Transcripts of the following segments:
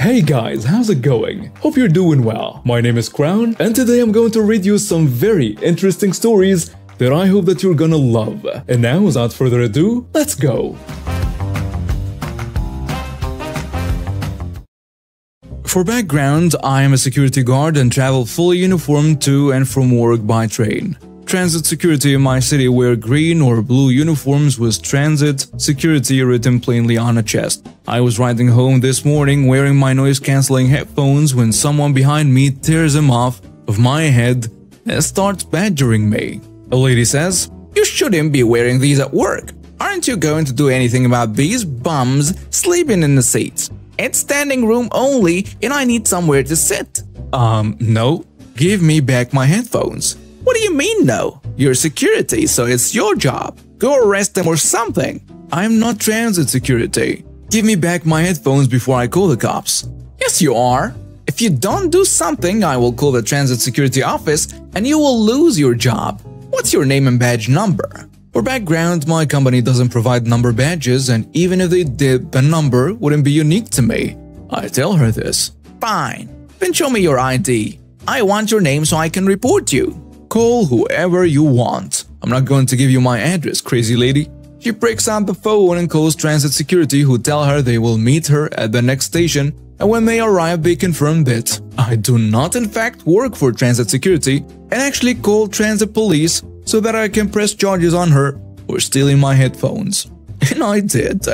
Hey guys, how's it going? Hope you're doing well. My name is Crown, and today I'm going to read you some very interesting stories that I hope that you're gonna love. And now, without further ado, let's go! For background, I am a security guard and travel fully uniformed to and from work by train. Transit security in my city wear green or blue uniforms with transit security written plainly on a chest. I was riding home this morning wearing my noise-cancelling headphones when someone behind me tears them off of my head and starts badgering me. A lady says, "You shouldn't be wearing these at work. Aren't you going to do anything about these bums sleeping in the seats? It's standing room only and I need somewhere to sit." No. Give me back my headphones." "What do you mean no? You're security, so it's your job. Go arrest them or something." "I'm not transit security. Give me back my headphones before I call the cops." "Yes, you are. If you don't do something, I will call the transit security office and you will lose your job. What's your name and badge number?" For background, my company doesn't provide number badges, and even if they did, the number wouldn't be unique to me. I tell her this. "Fine. Then show me your ID. I want your name so I can report you." "Call whoever you want. I'm not going to give you my address, crazy lady." She breaks out the phone and calls transit security, who tell her they will meet her at the next station, and when they arrive they confirm that I do not in fact work for transit security and actually call transit police so that I can press charges on her for stealing my headphones. And I did.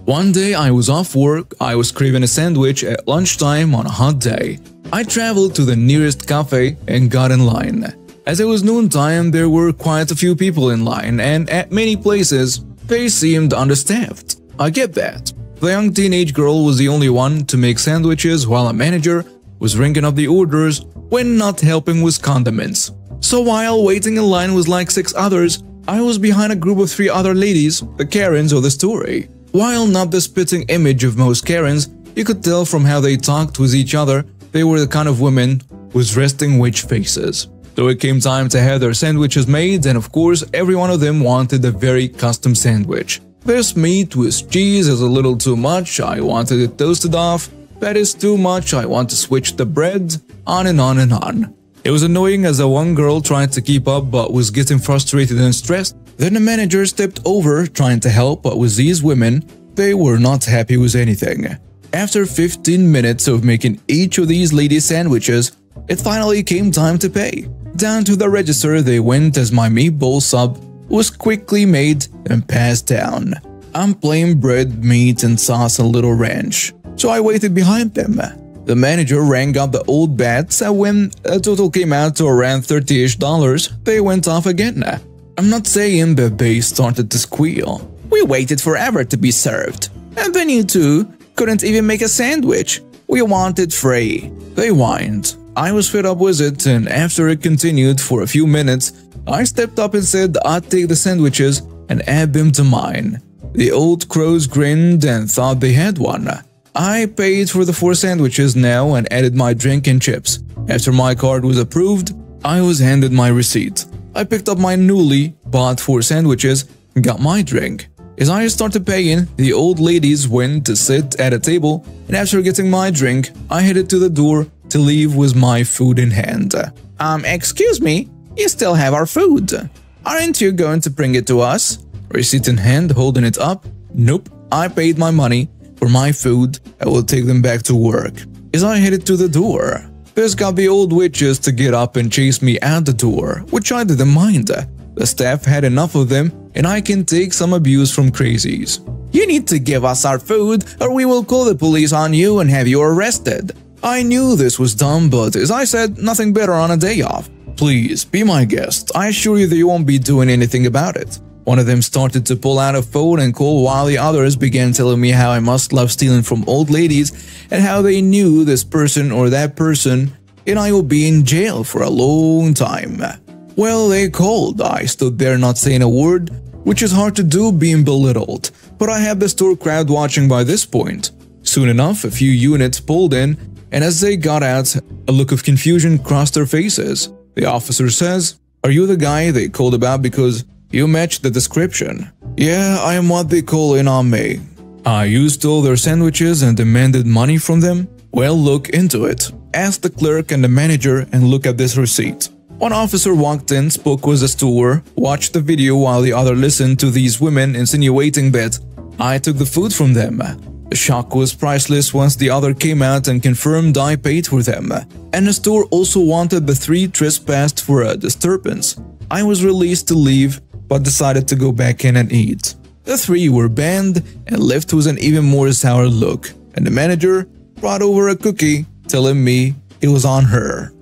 One day I was off work. I was craving a sandwich at lunchtime on a hot day. I traveled to the nearest cafe and got in line. As it was noontime, there were quite a few people in line, and at many places, they seemed understaffed. I get that. The young teenage girl was the only one to make sandwiches while a manager was ringing up the orders when not helping with condiments. So while waiting in line with like 6 others, I was behind a group of 3 other ladies, the Karens of the story. While not the spitting image of most Karens, you could tell from how they talked with each other they were the kind of women with resting witch faces. So it came time to have their sandwiches made, and of course every one of them wanted a very custom sandwich. This meat with cheese is a little too much, I wanted it toasted off. That is too much, I want to switch the bread, on and on and on. It was annoying as the one girl tried to keep up but was getting frustrated and stressed. Then the manager stepped over trying to help, but with these women, they were not happy with anything. After 15 minutes of making each of these ladies sandwiches, it finally came time to pay. Down to the register they went as my meatball sub was quickly made and passed down. I'm plain bread, meat and sauce and little ranch. So I waited behind them. The manager rang up the old bats, and when a total came out to around $30-ish, they went off again. I'm not saying that they started to squeal. "We waited forever to be served. And then you two couldn't even make a sandwich. We want it free." They whined. I was fed up with it, and after it continued for a few minutes, I stepped up and said I'd take the sandwiches and add them to mine. The old crows grinned and thought they had one. I paid for the 4 sandwiches now and added my drink and chips. After my card was approved, I was handed my receipt. I picked up my newly bought 4 sandwiches and got my drink. As I started paying, the old ladies went to sit at a table, and after getting my drink, I headed to the door to leave with my food in hand. Excuse me, you still have our food. Aren't you going to bring it to us?" Receipt in hand, holding it up. "Nope, I paid my money for my food. I will take them back to work." As I headed to the door, this got the old witches to get up and chase me out the door, which I didn't mind. The staff had enough of them, and I can take some abuse from crazies. "You need to give us our food or we will call the police on you and have you arrested." I knew this was dumb, but as I said, nothing better on a day off. "Please, be my guest. I assure you that you won't be doing anything about it." One of them started to pull out a phone and call, while the others began telling me how I must love stealing from old ladies and how they knew this person or that person and I will be in jail for a long time. Well, they called. I stood there not saying a word, which is hard to do being belittled, but I had the store crowd watching by this point. Soon enough, a few units pulled in, and as they got out, a look of confusion crossed their faces. The officer says, "Are you the guy they called about because you matched the description?" Yeah, I am what they call in on me. I used all their sandwiches and demanded money from them. Well, look into it. Ask the clerk and the manager and look at this receipt. One officer walked in, spoke with the steward, watched the video while the other listened to these women insinuating that I took the food from them. The shock was priceless once the other came out and confirmed I paid for them. And the store also wanted the 3 trespassed for a disturbance. I was released to leave, but decided to go back in and eat. The 3 were banned and left with an even more sour look, and the manager brought over a cookie, telling me it was on her.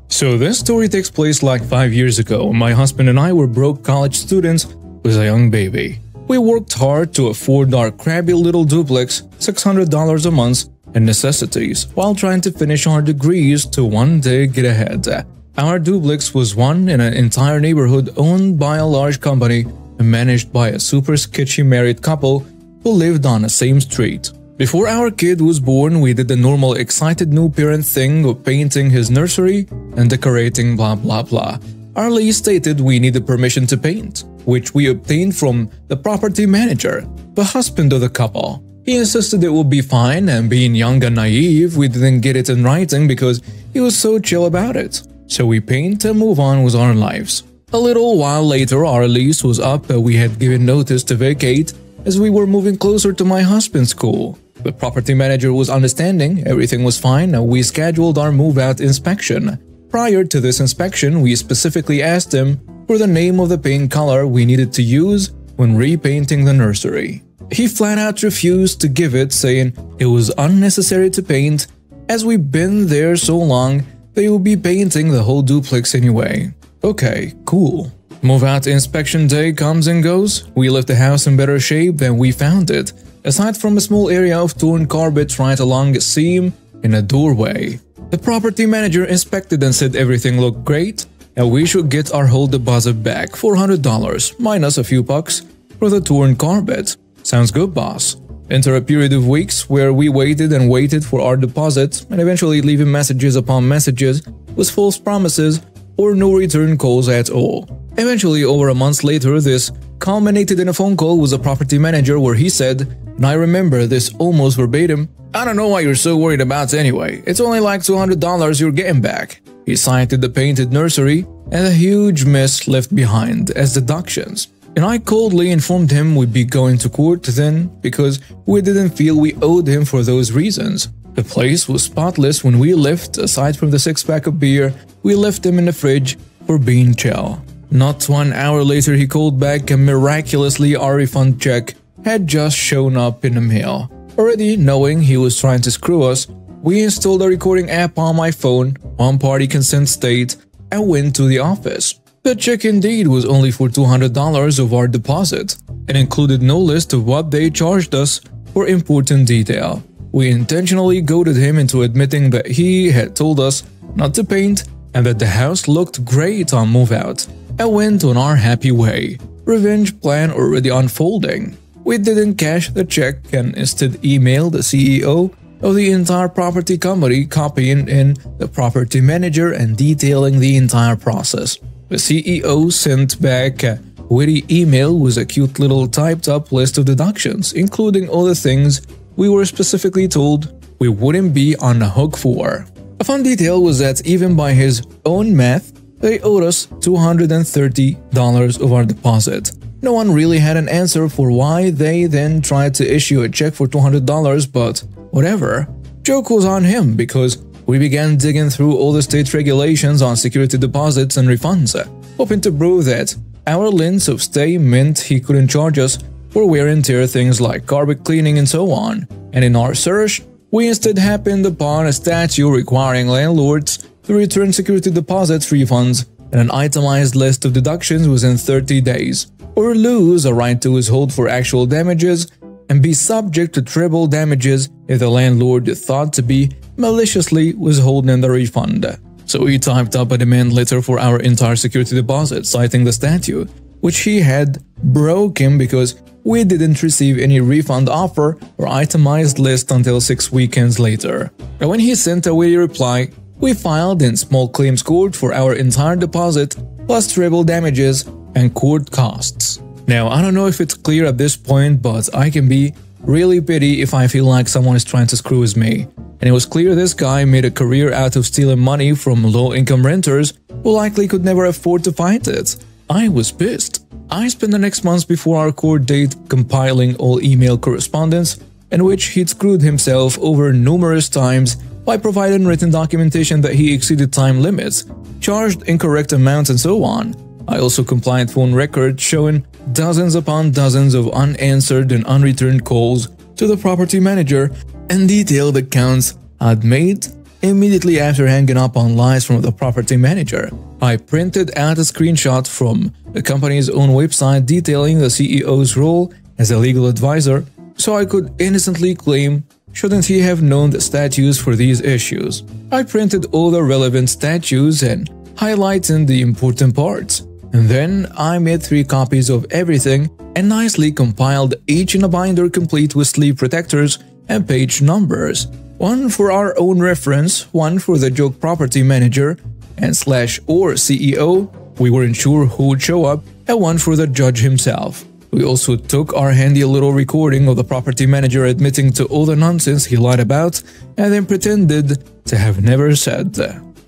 So this story takes place like 5 years ago. My husband and I were broke college students with a young baby. We worked hard to afford our crabby little duplex, $600 a month, and necessities, while trying to finish our degrees to one day get ahead. Our duplex was one in an entire neighborhood owned by a large company and managed by a super sketchy married couple who lived on the same street. Before our kid was born, we did the normal excited new parent thing of painting his nursery and decorating blah blah blah. Our lease stated we needed permission to paint, which we obtained from the property manager, the husband of the couple. He insisted it would be fine, and being young and naive, we didn't get it in writing because he was so chill about it. So we paint and move on with our lives. A little while later, our lease was up and we had given notice to vacate as we were moving closer to my husband's school. The property manager was understanding, everything was fine, and we scheduled our move-out inspection. Prior to this inspection, we specifically asked him for the name of the paint color we needed to use when repainting the nursery. He flat out refused to give it, saying it was unnecessary to paint, as we've been there so long they would be painting the whole duplex anyway. Okay, cool. Move-out inspection day comes and goes. We left the house in better shape than we found it, aside from a small area of torn carpet right along a seam in a doorway. The property manager inspected and said everything looked great, and we should get our whole deposit back, $400, minus a few bucks for the torn carpet. Sounds good, boss. Enter a period of weeks where we waited and waited for our deposit and eventually leaving messages upon messages with false promises or no return calls at all. Eventually, over a month later, this culminated in a phone call with the property manager where he said, and I remember this almost verbatim, "I don't know why you're so worried about anyway. It's only like $200 you're getting back." He cited the painted nursery and a huge mess left behind as deductions. And I coldly informed him we'd be going to court then because we didn't feel we owed him for those reasons. The place was spotless when we left, aside from the 6-pack of beer we left him in the fridge for being chill. Not 1 hour later he called back and miraculously our refund check had just shown up in the mail. Already knowing he was trying to screw us, we installed a recording app on my phone, one-party consent state, and went to the office. The check indeed was only for $200 of our deposit and included no list of what they charged us for important detail. We intentionally goaded him into admitting that he had told us not to paint and that the house looked great on move-out, and went on our happy way. Revenge plan already unfolding. We didn't cash the check and instead emailed the CEO of the entire property company, copying in the property manager and detailing the entire process. The CEO sent back a witty email with a cute little typed-up list of deductions, including all the things we were specifically told we wouldn't be on the hook for. A fun detail was that even by his own math, they owed us $230 of our deposit. No one really had an answer for why they then tried to issue a check for $200, but whatever. Joke was on him because we began digging through all the state regulations on security deposits and refunds, hoping to prove that our length of stay meant he couldn't charge us for wear and tear things like carpet cleaning and so on. And in our search, we instead happened upon a statute requiring landlords to return security deposits refunds and an itemized list of deductions within 30 days, or lose a right to withhold for actual damages and be subject to treble damages if the landlord thought to be maliciously withholding the refund. So he typed up a demand letter for our entire security deposit, citing the statute, which he had broken because we didn't receive any refund offer or itemized list until 6 weekends later. And when he sent a witty reply, we filed in small claims court for our entire deposit plus treble damages and court costs. Now, I don't know if it's clear at this point, but I can be really petty if I feel like someone is trying to screw with me. And it was clear this guy made a career out of stealing money from low-income renters who likely could never afford to fight it. I was pissed. I spent the next months before our court date compiling all email correspondence in which he'd screwed himself over numerous times by providing written documentation that he exceeded time limits, charged incorrect amounts, and so on. I also complied phone records showing dozens upon dozens of unanswered and unreturned calls to the property manager and detailed accounts I'd made immediately after hanging up on lies from the property manager. I printed out a screenshot from the company's own website detailing the CEO's role as a legal advisor, so I could innocently claim, shouldn't he have known the statutes for these issues? I printed all the relevant statutes and highlighted the important parts. And then I made 3 copies of everything and nicely compiled each in a binder complete with sleeve protectors and page numbers. One for our own reference, one for the joke property manager and /or CEO, we weren't sure who would show up, and one for the judge himself. We also took our handy little recording of the property manager admitting to all the nonsense he lied about and then pretended to have never said.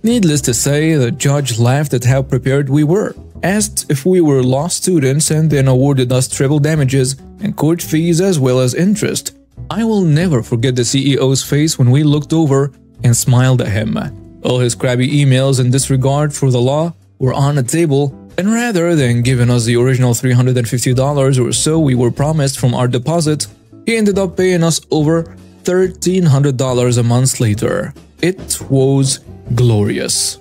Needless to say, the judge laughed at how prepared we were, asked if we were law students, and then awarded us treble damages and court fees as well as interest. I will never forget the CEO's face when we looked over and smiled at him. All his crabby emails and disregard for the law were on the table, and rather than giving us the original $350 or so we were promised from our deposit, he ended up paying us over $1,300 a month later. It was glorious.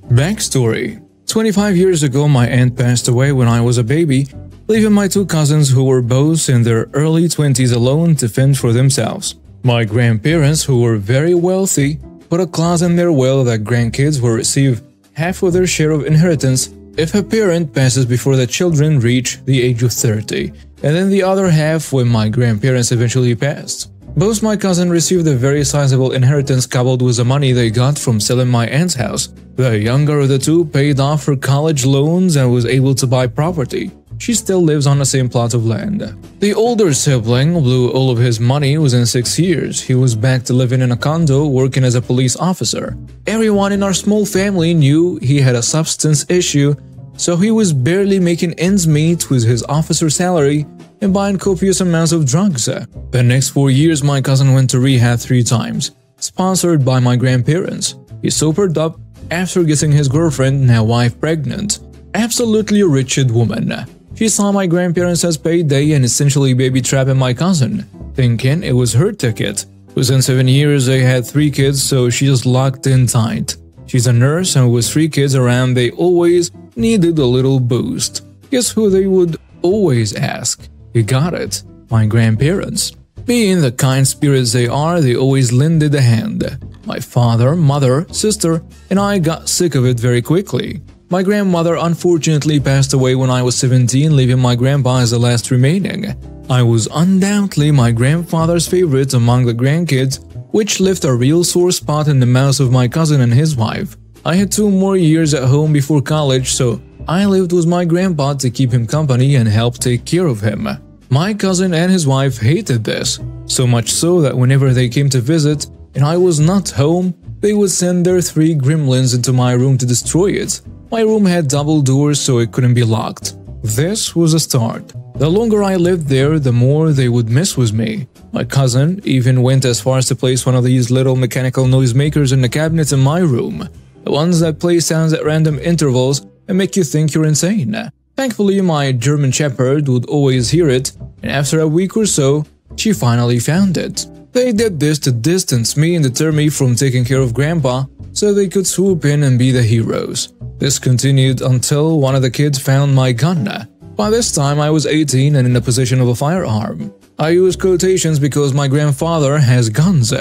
Backstory: 25 years ago, my aunt passed away when I was a baby, leaving my 2 cousins who were both in their early 20s alone to fend for themselves. My grandparents, who were very wealthy, put a clause in their will that grandkids will receive half of their share of inheritance if a parent passes before the children reach the age of 30, and then the other half when my grandparents eventually passed. Both my cousins received a very sizable inheritance coupled with the money they got from selling my aunt's house. The younger of the 2 paid off her college loans and was able to buy property. She still lives on the same plot of land. The older sibling blew all of his money within 6 years. He was back to living in a condo, working as a police officer. Everyone in our small family knew he had a substance issue, so he was barely making ends meet with his officer salary and buying copious amounts of drugs. The next 4 years, my cousin went to rehab 3 times, sponsored by my grandparents. He sobered up after getting his girlfriend, now wife, pregnant. Absolutely wretched woman. She saw my grandparents as payday and essentially baby-trapping my cousin, thinking it was her ticket. Within 7 years, they had 3 kids, so she just locked in tight. She's a nurse, and with 3 kids around, they always needed a little boost. Guess who they would always ask? You got it, my grandparents. Being the kind spirits they are, they always lended a hand. My father, mother, sister, and I got sick of it very quickly. My grandmother unfortunately passed away when I was 17, leaving my grandpa as the last remaining. I was undoubtedly my grandfather's favorite among the grandkids, which left a real sore spot in the mouth of my cousin and his wife. I had 2 more years at home before college, so I lived with my grandpa to keep him company and help take care of him. My cousin and his wife hated this, so much so that whenever they came to visit and I was not home, they would send their 3 gremlins into my room to destroy it. My room had double doors, so it couldn't be locked. This was a start. The longer I lived there, the more they would mess with me. My cousin even went as far as to place one of these little mechanical noisemakers in the cabinet in my room, the ones that play sounds at random intervals and make you think you're insane. Thankfully, my German Shepherd would always hear it, and after a week or so, she finally found it. They did this to distance me and deter me from taking care of Grandpa, so they could swoop in and be the heroes. This continued until one of the kids found my gun. By this time, I was 18 and in the possession of a firearm. I use quotations because my grandfather has guns,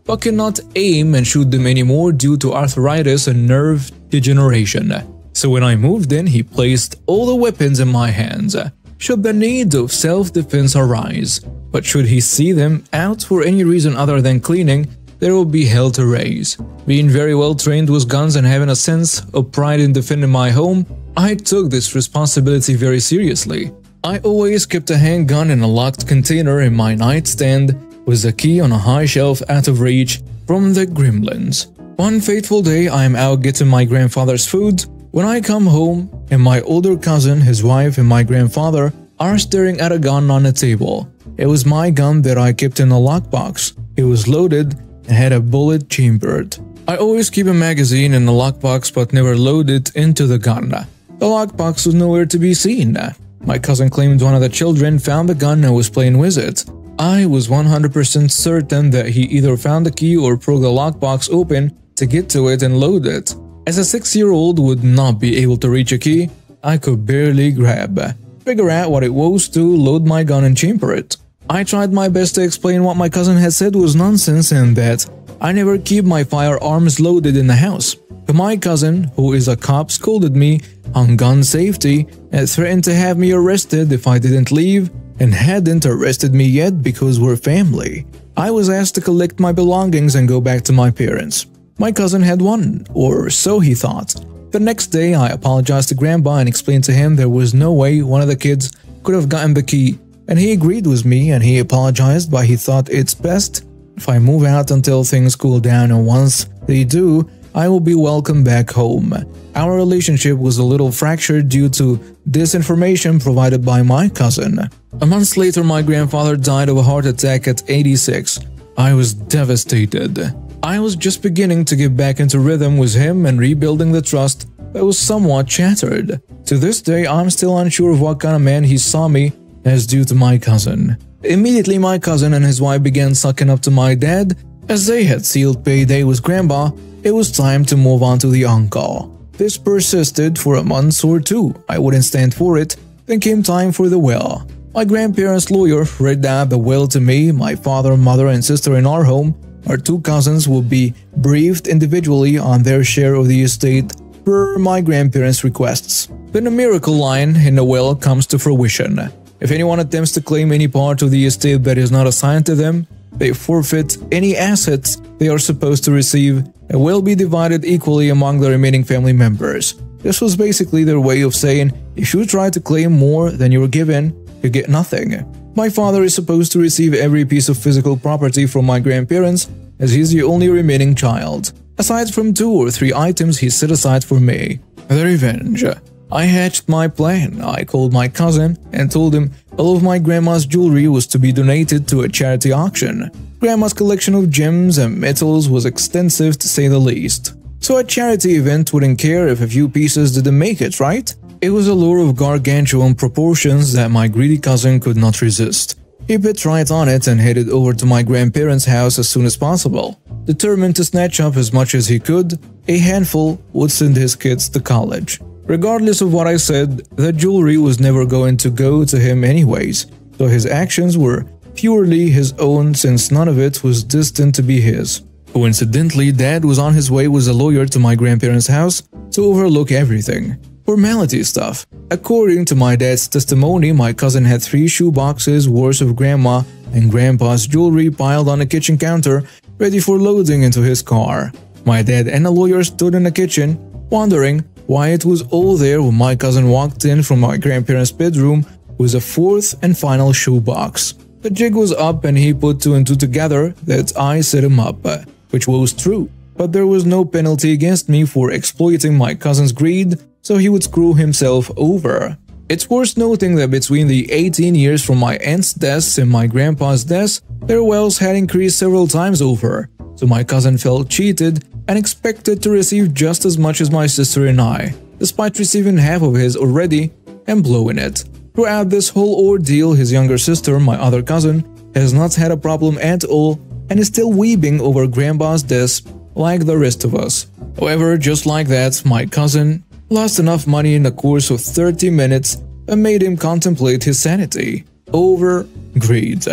but cannot aim and shoot them anymore due to arthritis and nerve degeneration. So when I moved in, he placed all the weapons in my hands, should the need of self-defense arise. But should he see them out for any reason other than cleaning, there will be hell to raise. Being very well trained with guns and having a sense of pride in defending my home, I took this responsibility very seriously. I always kept a handgun in a locked container in my nightstand with the key on a high shelf out of reach from the gremlins. One fateful day, I am out getting my grandfather's food. When I come home, and my older cousin, his wife, and my grandfather are staring at a gun on a table. It was my gun that I kept in a lockbox. It was loaded and had a bullet chambered. I always keep a magazine in the lockbox but never load it into the gun. The lockbox was nowhere to be seen. My cousin claimed one of the children found the gun and was playing with it. I was 100% certain that he either found the key or broke the lockbox open to get to it and load it. As a 6-year-old would not be able to reach a key, I could barely figure out what it was to load my gun and chamber it. I tried my best to explain what my cousin had said was nonsense and that I never keep my firearms loaded in the house. But my cousin, who is a cop, scolded me on gun safety and threatened to have me arrested if I didn't leave and hadn't arrested me yet because we're family. I was asked to collect my belongings and go back to my parents. My cousin had won, or so he thought. The next day, I apologized to Grandpa and explained to him there was no way one of the kids could have gotten the key, and he agreed with me and he apologized, but he thought it's best if I move out until things cool down, and once they do, I will be welcome back home. Our relationship was a little fractured due to disinformation provided by my cousin. A month later, my grandfather died of a heart attack at 86. I was devastated. I was just beginning to get back into rhythm with him and rebuilding the trust that was somewhat shattered. To this day, I'm still unsure of what kind of man he saw me as due to my cousin. Immediately, my cousin and his wife began sucking up to my dad. As they had sealed payday with Grandpa, it was time to move on to the uncle. This persisted for a month or two. I wouldn't stand for it. Then came time for the will. My grandparents' lawyer read out the will to me, my father, mother, and sister in our home. Our two cousins will be briefed individually on their share of the estate per my grandparents' requests. Then a miracle line in the will comes to fruition. If anyone attempts to claim any part of the estate that is not assigned to them, they forfeit any assets they are supposed to receive and will be divided equally among the remaining family members. This was basically their way of saying, if you try to claim more than you're given, you get nothing. My father is supposed to receive every piece of physical property from my grandparents, as he's the only remaining child, aside from 2 or 3 items he set aside for me. The revenge. I hatched my plan. I called my cousin and told him all of my grandma's jewelry was to be donated to a charity auction. Grandma's collection of gems and metals was extensive to say the least. So a charity event wouldn't care if a few pieces didn't make it, right? It was a lure of gargantuan proportions that my greedy cousin could not resist. He bit right on it and headed over to my grandparents' house as soon as possible. Determined to snatch up as much as he could, a handful would send his kids to college. Regardless of what I said, the jewelry was never going to go to him anyways, so his actions were purely his own since none of it was destined to be his. Coincidentally, Dad was on his way with a lawyer to my grandparents' house to overlook everything. Formality stuff. According to my dad's testimony, my cousin had 3 shoe boxes worth of Grandma and Grandpa's jewelry piled on the kitchen counter, ready for loading into his car. My dad and the lawyer stood in the kitchen, wondering why it was all there when my cousin walked in from my grandparents' bedroom with a 4th and final shoebox. The jig was up and he put 2 and 2 together that I set him up, which was true. But there was no penalty against me for exploiting my cousin's greed, so he would screw himself over. It's worth noting that between the 18 years from my aunt's death and my grandpa's death, their wealth had increased several times over, so my cousin felt cheated and expected to receive just as much as my sister and I, despite receiving half of his already and blowing it. Throughout this whole ordeal, his younger sister, my other cousin, has not had a problem at all and is still weeping over Grandpa's death like the rest of us. However, just like that, my cousin lost enough money in the course of 30 minutes and made him contemplate his sanity over greed.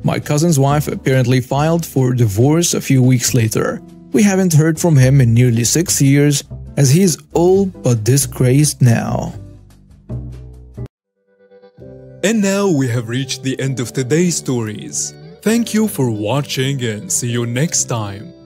My cousin's wife apparently filed for divorce a few weeks later. We haven't heard from him in nearly 6 years, as he's all but disgraced now. And now we have reached the end of today's stories. Thank you for watching and see you next time.